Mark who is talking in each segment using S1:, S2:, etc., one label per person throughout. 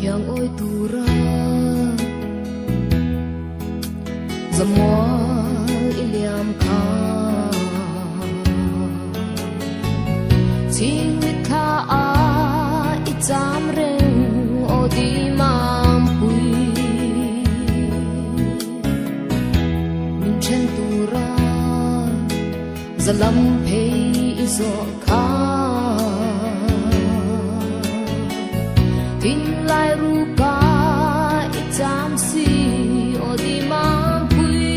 S1: yang oi tura zamwal iliam kha ting mit kha a itam reng odi mam pui min chen tura zalam pei izo kha tin lai ru ka itam si odi mam pui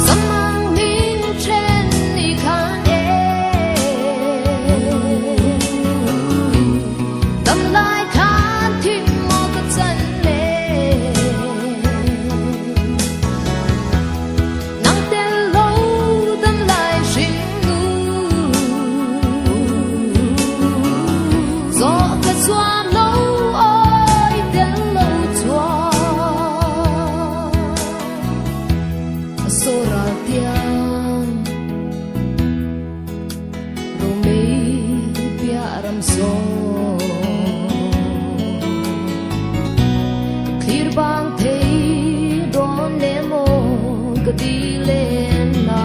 S1: samang min chen ni khan e tam lai khan tim mo ka chan le nang tel lo tam lai shin nu zo ka swam lo oi tel lo chwa so ra tiang ro me pia ram so clear bang thei don le mo ka di len na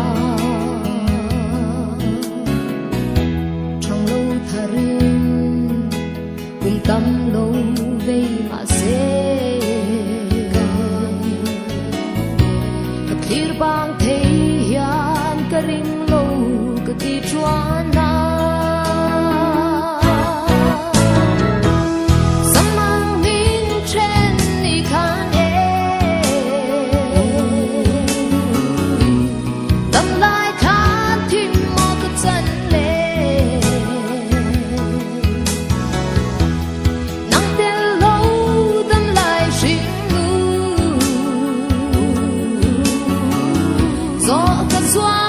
S1: trong lâu tharin cùng tâm lâu vây mà se ka clear bang thei hian ka ring lo ka ti chuan na samang min chen ni khan e tam lai khan tim mo ka chan le nang tel lo tam lai shin nu zo ka swam